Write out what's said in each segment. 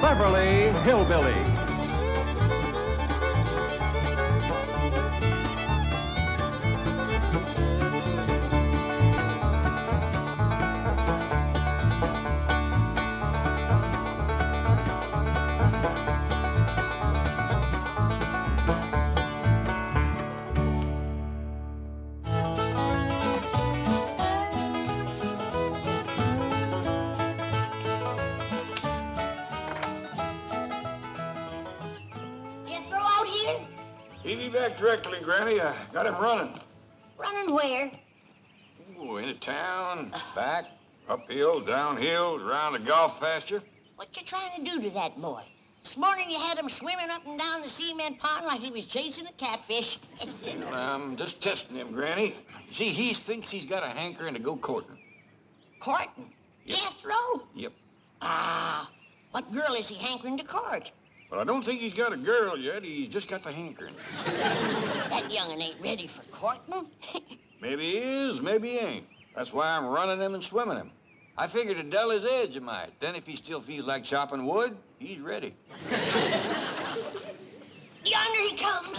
Beverly Hillbillies. He'll be back directly, Granny. I got him running. Running where? Ooh, into town, back, uphill, downhill, around the golf pasture. What you trying to do to that boy? This morning you had him swimming up and down the cement pond like he was chasing a catfish. Well, I'm just testing him, Granny. See, he thinks he's got a hankering to go courting. Courtin? Yep. Jethro? Yep. Ah, what girl is he hankering to court? Well, I don't think he's got a girl yet. He's just got the hankering. That young'un ain't ready for courting. Maybe he is, maybe he ain't. That's why I'm running him and swimming him. I figured to dull his edge a mite. Then if he still feels like chopping wood, he's ready. Yonder he comes.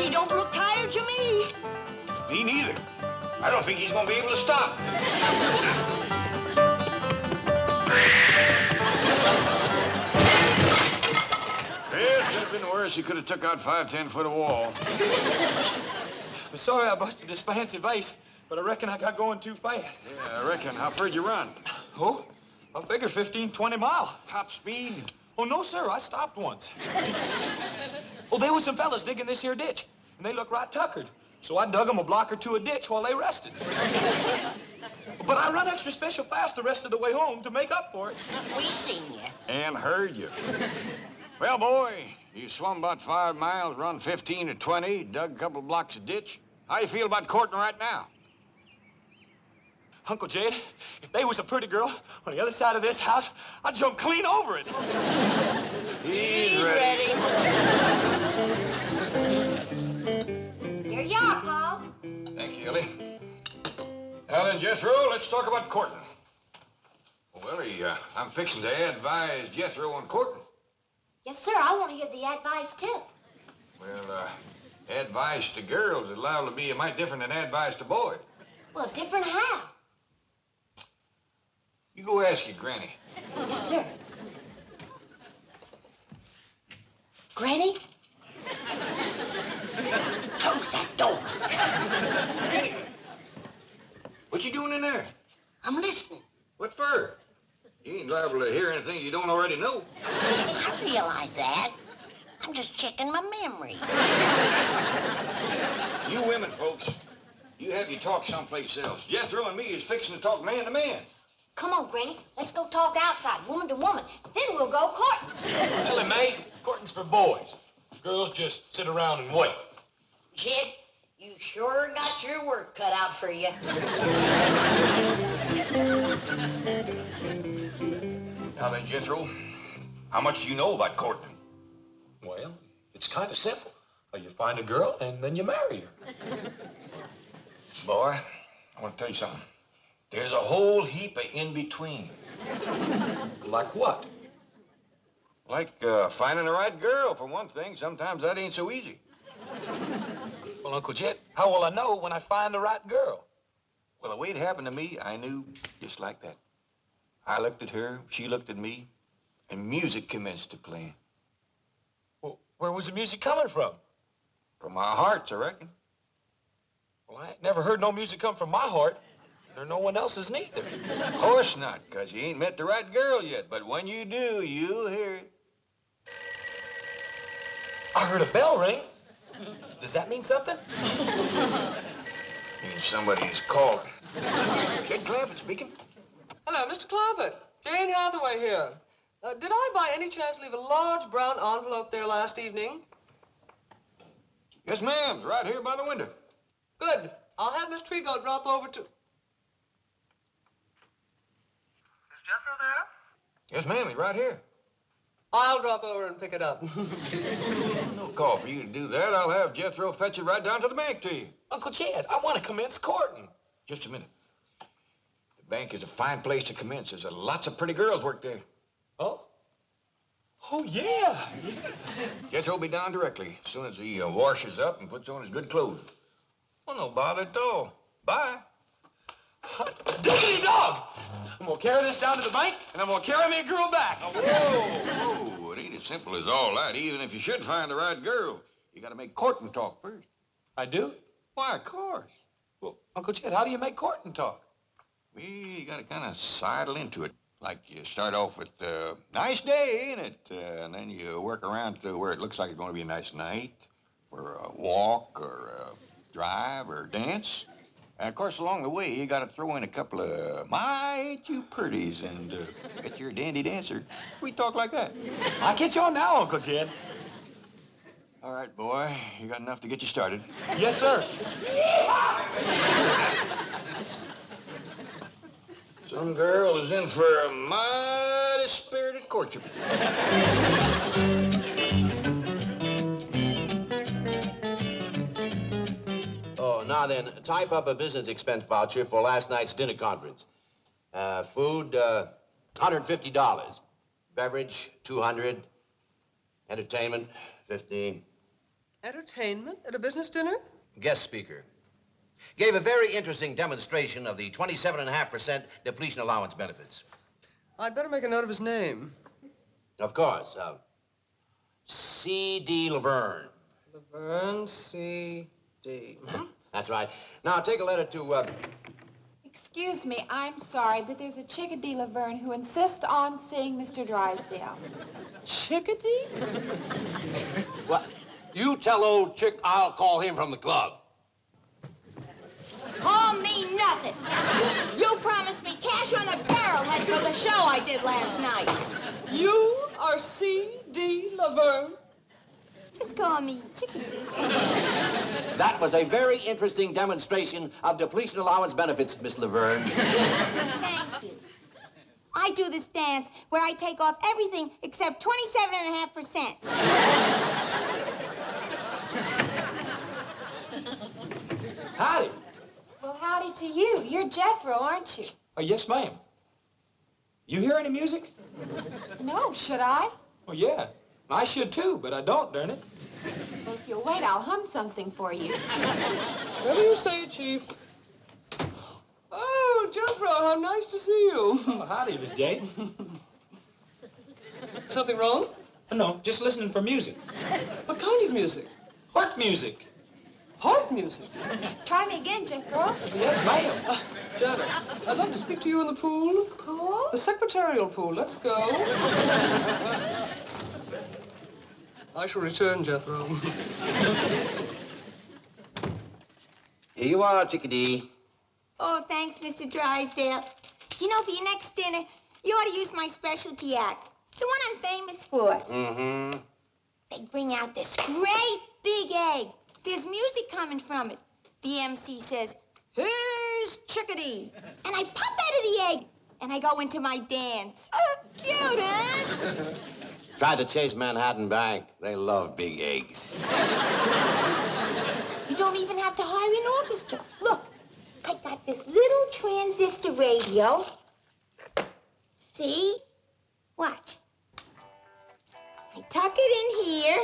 He don't look tired to me. Me neither. I don't think he's gonna be able to stop. It could have been worse. He could have took out 5-10 foot of wall. I'm sorry I busted this fancy vase, but I reckon I got going too fast. Yeah, I reckon. How far'd you run? Oh, I figure 15, 20 mile. Top speed? Oh, no, sir, I stopped once. Oh, there was some fellas digging this here ditch, and they looked right tuckered. So I dug them a block or two a ditch while they rested. But I run extra special fast the rest of the way home to make up for it. We seen you. And heard you. Well, boy, you swum about 5 miles, run 15 to 20, dug a couple blocks of ditch. How you feel about courting right now? Uncle Jed, if they was a pretty girl on the other side of this house, I'd jump clean over it. He's ready. Here you are, Paul. Thank you, Elly. Now then, Jethro, let's talk about courting. Well, Elly, I'm fixing to advise Jethro on courting. Yes, sir. I want to hear the advice, too. Well, advice to girls is liable to be a mite different than advice to boys. Well, different how? You go ask your granny. Yes, sir. Granny? Close that door. Granny? What you doing in there? I'm listening. What for? You ain't liable to hear anything you don't already know. I realize that. I'm just checking my memory. You women, folks, you have your talk someplace else. Jethro and me is fixing to talk man to man. Come on, Granny. Let's go talk outside, woman to woman. Then we'll go courting. Elly, mate, courting's for boys. Girls just sit around and wait. Jed, you sure got your work cut out for you. Now then, Jethro, how much do you know about courting? Well, it's kind of simple. You find a girl and then you marry her. Boy, I want to tell you something. There's a whole heap of in-between. Like what? Like finding the right girl, for one thing. Sometimes that ain't so easy. Well, Uncle Jed, how will I know when I find the right girl? Well, the way it happened to me, I knew just like that. I looked at her, she looked at me, and music commenced to play. Well, where was the music coming from? From our hearts, I reckon. Well, I ain't never heard no music come from my heart, or no one else's neither. Of course not, because you ain't met the right girl yet. But when you do, you'll hear it. I heard a bell ring. Does that mean something? Means somebody is calling. Kid Clampett speaking. Hello, Mr. Clampett. Jane Hathaway here. Did I by any chance leave a large brown envelope there last evening? Yes, ma'am. It's right here by the window. Good. I'll have Miss Trigo drop over to... Is Jethro there? Yes, ma'am. He's right here. I'll drop over and pick it up. No call for you to do that. I'll have Jethro fetch it right down to the bank to you. Uncle Jed, I want to commence courting. Just a minute. The The bank is a fine place to commence. There's lots of pretty girls work there. Oh? Oh, yeah. Jethro will be down directly, as soon as he washes up and puts on his good clothes. Well, no bother at all. Bye. Diggity dog! I'm gonna carry this down to the bank, and I'm gonna carry me a girl back. Whoa, whoa, it ain't as simple as all that. Even if you should find the right girl, you gotta make courtin talk first. I do? Why, of course. Well, Uncle Chet, how do you make courtin talk? Well, you gotta kind of sidle into it. Like you start off with, nice day, ain't it? And then you work around to where it looks like it's gonna be a nice night for a walk or a drive or a dance. And, of course, along the way, you gotta throw in a couple of, my, ain't you pretties, and get your dandy dancer. We talk like that. I'll get you on now, Uncle Chet. All right, boy, you got enough to get you started. Yes, sir. Some girl is in for a mighty spirited courtship. Oh, now then, type up a business expense voucher for last night's dinner conference. Food, $150. Beverage, $200. Entertainment, $15. Entertainment at a business dinner? Guest speaker. Gave a very interesting demonstration of the 27.5% depletion allowance benefits. I'd better make a note of his name. Of course. C.D. Laverne. Laverne C.D. That's right. Now, take a letter to, Excuse me, I'm sorry, but there's a Chickadee Laverne who insists on seeing Mr. Drysdale. Chickadee? What? You tell old Chick I'll call him from the club. Call me nothing. You promised me cash on the barrelhead for the show I did last night. You are C.D. Laverne? Just call me Chickadee. That was a very interesting demonstration of depletion allowance benefits, Miss Laverne. Thank you. I do this dance where I take off everything except 27.5%. Howdy. Well, howdy to you. You're Jethro, aren't you? Yes, ma'am. You hear any music? No, should I? Well, yeah. I should, too, but I don't, darn it. Well, if you'll wait, I'll hum something for you. Whatever you say, Chief. Oh, Jethro, how nice to see you. Oh, howdy, Miss Jane. Something wrong? No, just listening for music. What kind of music? Heart music. Heart music? Try me again, Jethro. Yes, ma'am. Janet, I'd like to speak to you in the pool. Pool? The secretarial pool. Let's go. I shall return, Jethro. Here you are, Chickadee. Oh, thanks, Mr. Drysdale. You know, for your next dinner, you ought to use my specialty act. The one I'm famous for. Mm-hmm. They bring out this great big egg. There's music coming from it. The MC says, "Here's Chickadee." And I pop out of the egg, and I go into my dance. Oh, cute, huh? Try the Chase Manhattan Bank. They love big eggs. You don't even have to hire an orchestra. Look, I got this little transistor radio. See? Watch. I tuck it in here.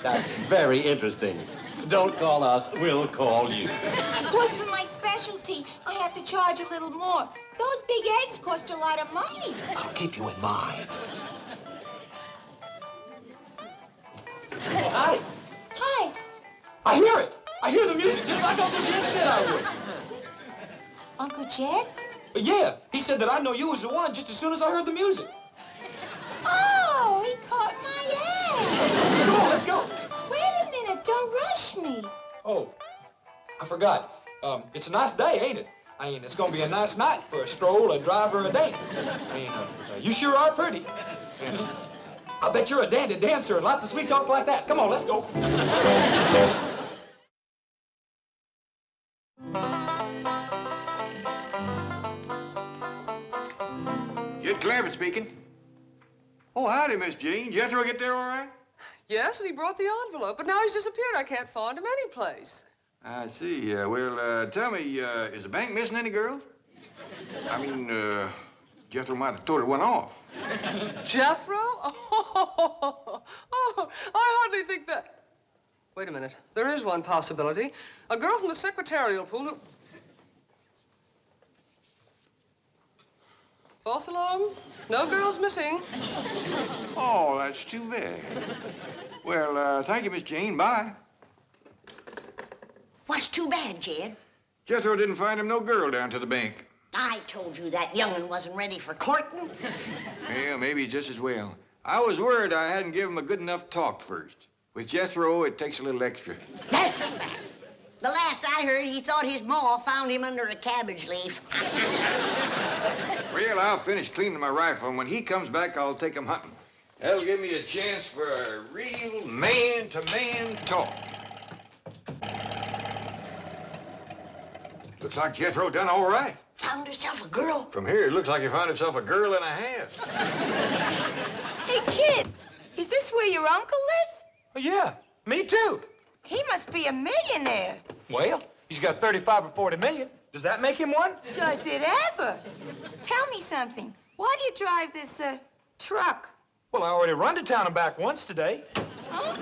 That's very interesting. Don't call us, we'll call you. Of course, for my specialty, I have to charge a little more. Those big eggs cost a lot of money. I'll keep you in mind. Oh, howdy. Hi. I hear it. I hear the music, just like Uncle Jed said I would. Uncle Jed? Yeah, he said that I know you was the one just as soon as I heard the music. Oh, he caught my eye. Come on, let's go. Wait a minute, don't rush me. Oh, I forgot. It's a nice day, ain't it? I mean, it's gonna be a nice night for a stroll, a drive, or a dance. I mean, you sure are pretty. And I bet you're a dandy dancer and lots of sweet talk like that. Come on, let's go. Jed Clampett speaking. Oh, howdy, Miss Jane. Jethro get there all right? Yes, and he brought the envelope, but now he's disappeared. I can't find him anyplace. I see. Tell me, is the bank missing any girls? I mean, Jethro might have told her one off. Jethro? Oh, I hardly think that. Wait a minute. There is one possibility. A girl from the secretarial pool who... False alarm? No girls missing. Oh, that's too bad. Well, thank you, Miss Jane. Bye. What's too bad, Jed? Jethro didn't find him no girl down to the bank. I told you that young'un wasn't ready for courting. Yeah, maybe just as well. I was worried I hadn't given him a good enough talk first. With Jethro, it takes a little extra. That's a fact. The last I heard, he thought his ma found him under a cabbage leaf. Well, I'll finish cleaning my rifle, and when he comes back, I'll take him hunting. That'll give me a chance for a real man-to-man talk. Looks like Jethro done all right. Found herself a girl. From here, it looks like he found himself a girl and a half. Hey, kid, is this where your uncle lives? Oh, yeah, me too. He must be a millionaire. Well, he's got 35 or 40 million. Does that make him one? Does it ever? Tell me something. Why do you drive this, truck? Well, I already run to town and back once today. Huh?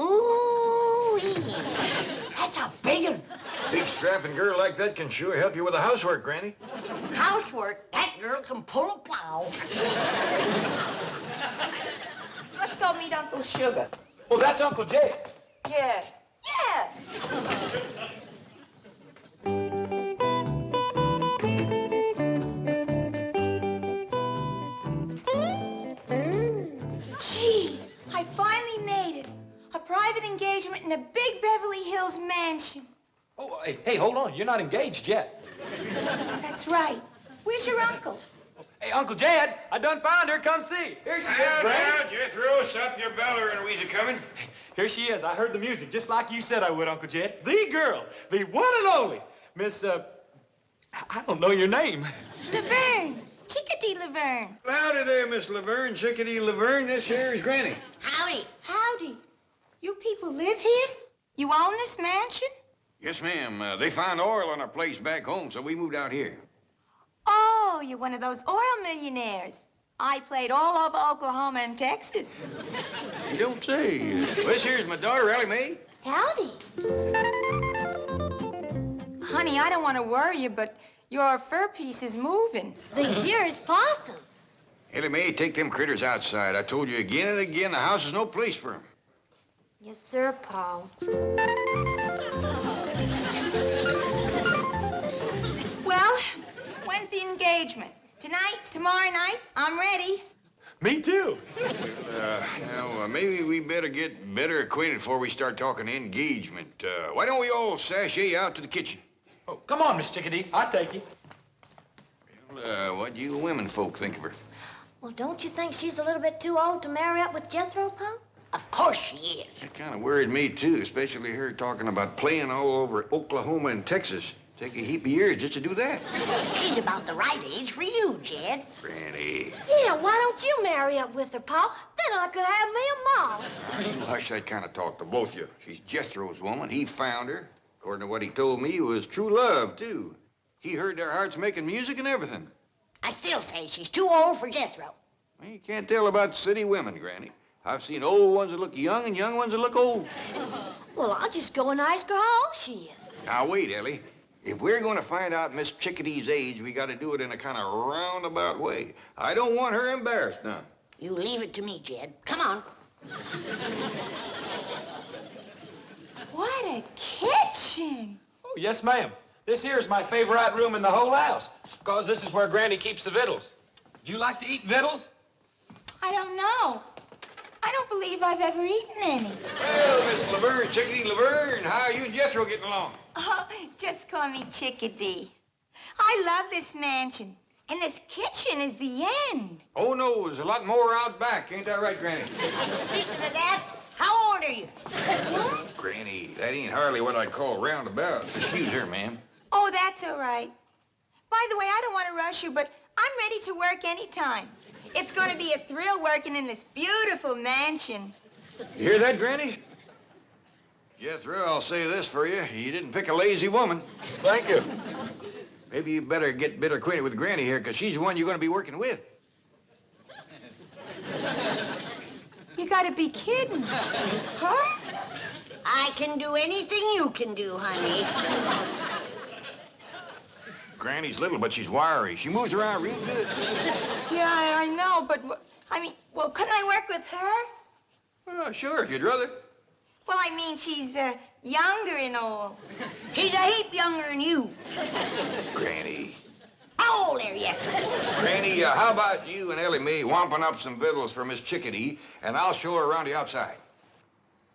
Ooh, that's a big one. Big strapping girl like that can sure help you with the housework, Granny. Housework, that girl can pull a plow. Let's go meet Uncle Sugar. Well, that's Uncle Jay. Yeah. Yeah. Gee, I finally made it. A private engagement in a big Beverly Hills mansion. Oh, hey, hold on. You're not engaged yet. That's right. Where's your uncle? Hey, Uncle Jed, I done found her. Come see. Here she is, Brad. Jethro, stop your bell and we's coming. Here she is. I heard the music, just like you said I would, Uncle Jed. The girl, the one and only, Miss, I don't know your name. Laverne. Chickadee Laverne. Howdy there, Miss Laverne, Chickadee Laverne. This here is Granny. Howdy. Howdy. You people live here? You own this mansion? Yes, ma'am. They found oil on our place back home, so we moved out here. Oh, you're one of those oil millionaires. I played all over Oklahoma and Texas. You don't say. Well, this here's my daughter, Elly Mae. Howdy. Honey, I don't want to worry you, but your fur piece is moving. These here is possums. Elly Mae, take them critters outside. I told you again and again, the house is no place for them. Yes, sir, Paul. Well, when's the engagement? Tonight? Tomorrow night? I'm ready. Me too. Now, maybe we better get better acquainted before we start talking engagement. Why don't we all sashay out to the kitchen? Oh, come on, Miss Chickadee. I'll take you. Well, what do you women folk think of her? Well, don't you think she's a little bit too old to marry up with Jethro, Paul? Of course she is. That kind of worried me, too, especially her talking about playing all over Oklahoma and Texas. Take a heap of years just to do that. She's about the right age for you, Jed. Granny. Yeah, why don't you marry up with her, Paul? Then I could have me a mom. You hush that kind of talk to both of you. She's Jethro's woman. He found her. According to what he told me, it was true love, too. He heard their hearts making music and everything. I still say she's too old for Jethro. Well, you can't tell about city women, Granny. I've seen old ones that look young and young ones that look old. Well, I'll just go and ask her how old she is. Now, wait, Elly. If we're going to find out Miss Chickadee's age, we got to do it in a kind of roundabout way. I don't want her embarrassed now. You leave it to me, Jed. Come on. What a kitchen. Oh, yes, ma'am. This here is my favorite room in the whole house, because this is where Granny keeps the victuals. Do you like to eat victuals? I don't know. I don't believe I've ever eaten any. Well, Miss Laverne, Chickadee Laverne, how are you and Jethro getting along? Oh, just call me Chickadee. I love this mansion. And this kitchen is the end. Oh, no, there's a lot more out back. Ain't that right, Granny? Speaking of that, how old are you? Granny, that ain't hardly what I'd call roundabout. Excuse her, ma'am. Oh, that's all right. By the way, I don't want to rush you, but I'm ready to work anytime. It's going to be a thrill working in this beautiful mansion. You hear that, Granny? Jethro, I'll say this for you. You didn't pick a lazy woman. Thank you. Maybe you better get better acquainted with Granny here, because she's the one you're going to be working with. You gotta be kidding. Huh? I can do anything you can do, honey. Granny's little, but she's wiry. She moves around real good. Yeah, I know, but, well, couldn't I work with her? Oh, sure, if you'd rather. Well, I mean, she's younger and all. She's a heap younger than you. Granny. How old are you? Granny, how about you and Elly me wamping up some victuals for Miss Chickadee, and I'll show her around the outside.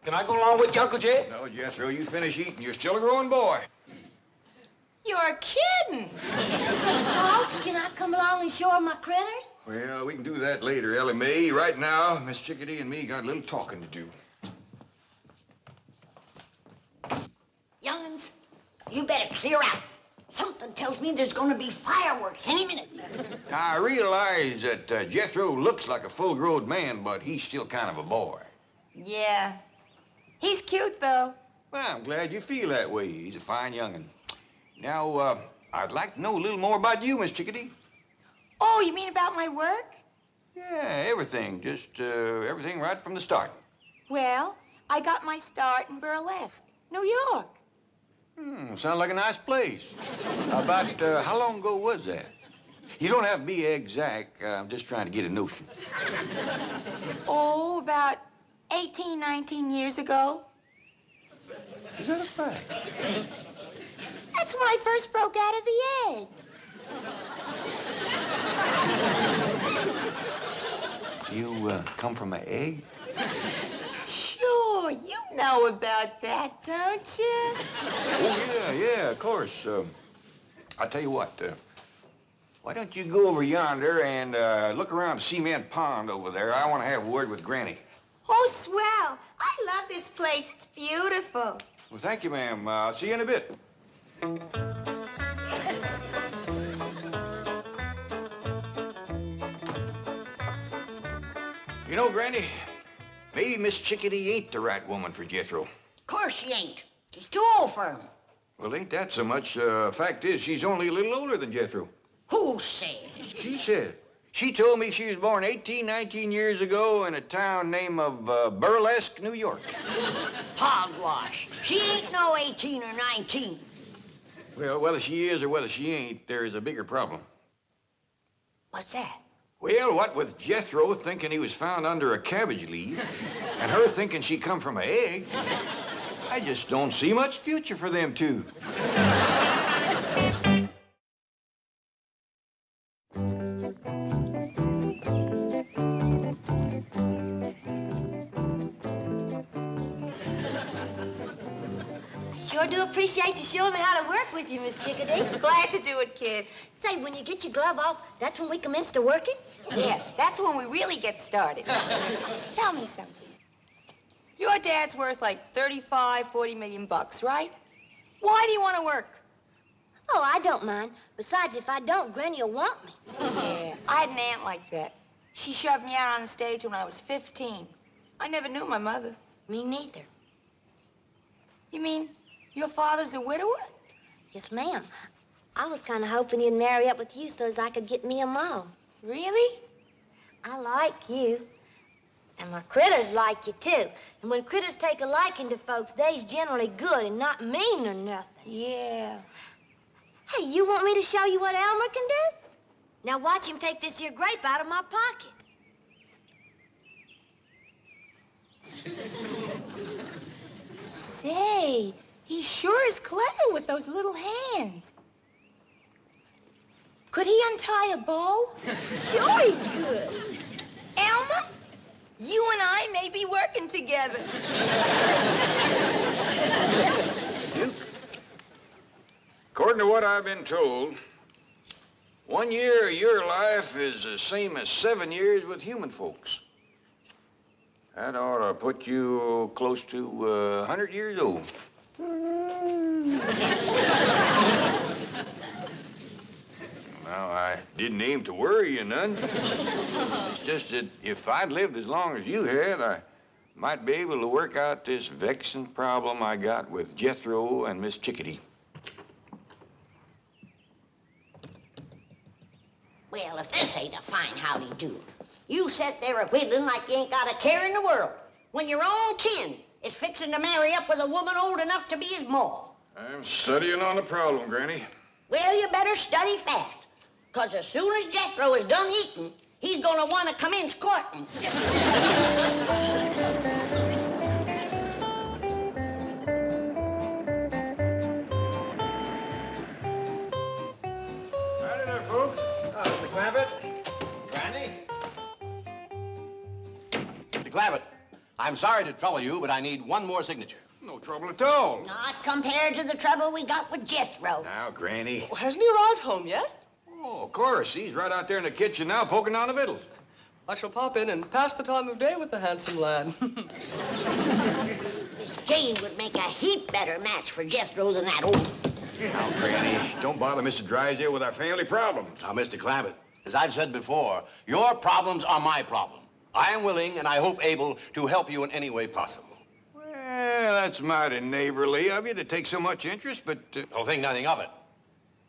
Can I go along with you, Uncle Jed? No, Jethro, you finish eating. You're still a growing boy. You're kidding. Oh, can I come along and show her my critters? Well, we can do that later, Elly May. Right now, Miss Chickadee and me got a little talking to do. Young'uns, you better clear out. Something tells me there's gonna be fireworks any minute. Now, I realize that Jethro looks like a full-grown man, but he's still kind of a boy. Yeah. He's cute, though. Well, I'm glad you feel that way. He's a fine young'un. Now, I'd like to know a little more about you, Miss Chickadee. Oh, you mean about my work? Yeah, everything. Just everything right from the start. Well, I got my start in burlesque, New York. Sounds like a nice place. About how long ago was that? You don't have to be exact. I'm just trying to get a notion. Oh, about 18, 19 years ago. Is that a fact? That's when I first broke out of the egg. You come from an egg? Sure, you know about that, don't you? Oh, yeah, of course. I'll tell you what, why don't you go over yonder and look around the cement pond over there? I want to have a word with Granny. Oh, swell. I love this place. It's beautiful. Well, thank you, ma'am. I'll see you in a bit. You know, Granny, maybe Miss Chickadee ain't the right woman for Jethro. Of course she ain't. She's too old for him. Well, ain't that so much. Fact is, she's only a little older than Jethro. Who says? She said. She told me she was born 18, 19 years ago in a town named of Burlesque, New York. Hogwash. She ain't no 18 or 19. Well, whether she is or whether she ain't, there is a bigger problem. What's that? Well, what with Jethro thinking he was found under a cabbage leaf, and her thinking she come from an egg, I just don't see much future for them two. Sure do appreciate you showing me how to work with you, Miss Chickadee. Glad to do it, kid. Say, when you get your glove off, that's when we commence to working? Yeah, that's when we really get started. Tell me something. Your dad's worth like 35, 40 million bucks, right? Why do you want to work? Oh, I don't mind. Besides, if I don't, Granny will want me. Yeah, I had an aunt like that. She shoved me out on the stage when I was 15. I never knew my mother. Me neither. You mean your father's a widower? Yes, ma'am. I was kind of hoping he'd marry up with you so as I could get me a mom. Really? I like you. And my critters like you, too. And when critters take a liking to folks, they's generally good and not mean or nothing. Yeah. Hey, you want me to show you what Elmer can do? Now watch him take this here grape out of my pocket. Say, he sure is clever with those little hands. Could he untie a bow? Sure he could. Elmer, you and I may be working together. According to what I've been told, 1 year of your life is the same as 7 years with human folks. That ought to put you close to 100 years old. Now, I didn't aim to worry you none. It's just that if I'd lived as long as you had, I Might be able to work out this vexing problem I got with Jethro and Miss Chickadee. Well, if this ain't a fine howdy-do. You sit there a-whittling like you ain't got a care in the world, when your own kin is fixing to marry up with a woman old enough to be his ma. I'm studying on the problem, Granny. Well, you better study fast, 'cause as soon as Jethro is done eating, he's gonna want to commence courting. Howdy there, folks. Mr. Clampett. Granny. Mr. Clampett, I'm sorry to trouble you, but I need one more signature. No trouble at all. Not compared to the trouble we got with Jethro. Now, Granny. Well, hasn't he arrived home yet? Oh, of course. He's right out there in the kitchen now poking down the victuals. I shall pop in and pass the time of day with the handsome lad. Miss Jane would make a heap better match for Jethro than that old. Now, Granny, don't bother Mr. Drysdale with our family problems. Now, Mr. Clampett, as I've said before, your problems are my problem. I am willing and I hope able to help you in any way possible. Well, that's mighty neighborly of you to take so much interest, but... Don't think nothing of it.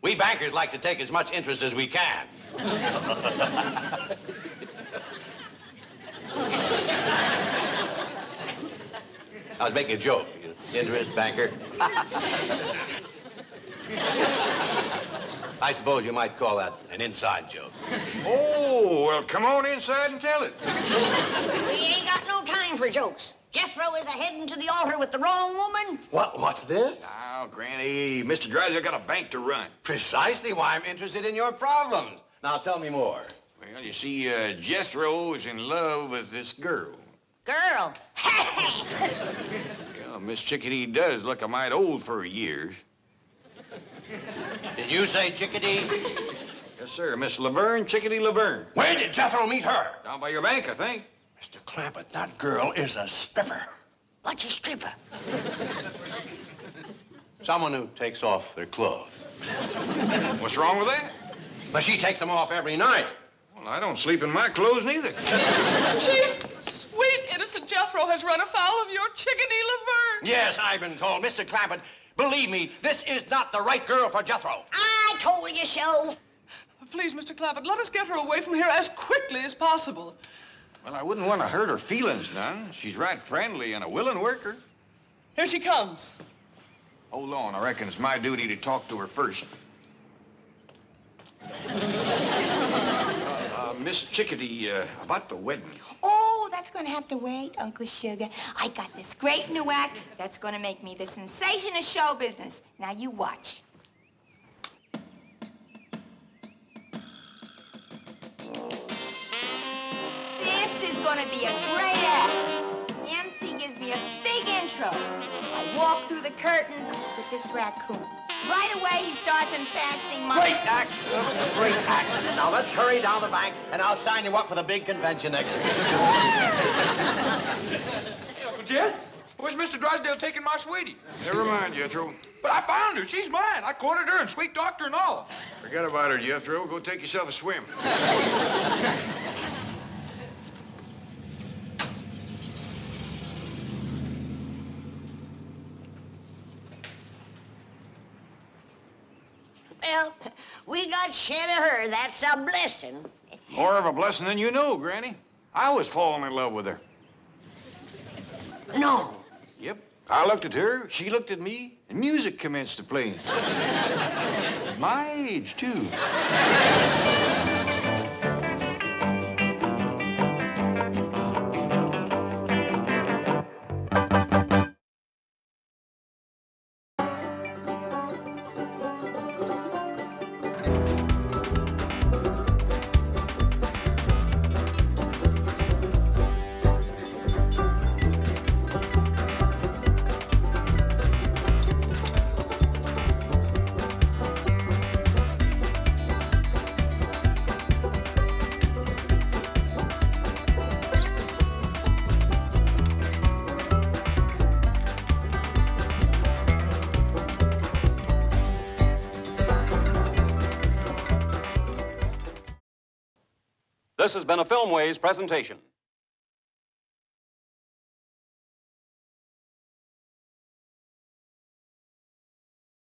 We bankers like to take as much interest as we can. I was making a joke. Interest, banker. I suppose you might call that an inside joke. Oh, well, come on inside and tell it. We ain't got no time for jokes. Jethro is a-heading to the altar with the wrong woman. What's this? Now, Granny, Mr. Drysdale got a bank to run. Precisely why I'm interested in your problems. Now, tell me more. Well, you see, Jethro is in love with this girl. Girl. Yeah, Miss Chickadee does look a mite old for her years. Did you say Chickadee? Yes, sir. Miss Laverne, Chickadee Laverne. Where did Jethro meet her? Down by your bank, I think. Mr. Clampett, that girl is a stripper. What's a stripper? Someone who takes off their clothes. What's wrong with that? But she takes them off every night. Well, I don't sleep in my clothes neither. Chief, sweet, innocent Jethro has run afoul of your Chickadee Laverne. Yes, I've been told. Mr. Clampett, believe me, this is not the right girl for Jethro. I told you so. Please, Mr. Clampett, let us get her away from here as quickly as possible. Well, I wouldn't want to hurt her feelings none. She's right friendly and a willing worker. Here she comes. Hold on, I reckon it's my duty to talk to her first. Miss Chickadee, about the wedding. Oh, that's gonna have to wait, Uncle Sugar. I got this great new act that's gonna make me the sensation of show business. Now you watch. This is gonna be a great act. The MC gives me a big intro. I walk through the curtains with this raccoon. Right away, he starts unfastening my... Great act. Great act. Now, let's hurry down the bank, and I'll sign you up for the big convention next week. Hey, Uncle Jed, where's Mr. Drysdale taking my sweetie? Never mind, Jethro. But I found her. She's mine. I courted her and sweet talked her and all. Forget about her, Jethro. Go take yourself a swim. Well, we got shed of her. That's a blessing. More of a blessing than you know, Granny. I was falling in love with her. No. Yep. I looked at her, she looked at me, and music commenced to play. My age, too. This has been a Filmways presentation.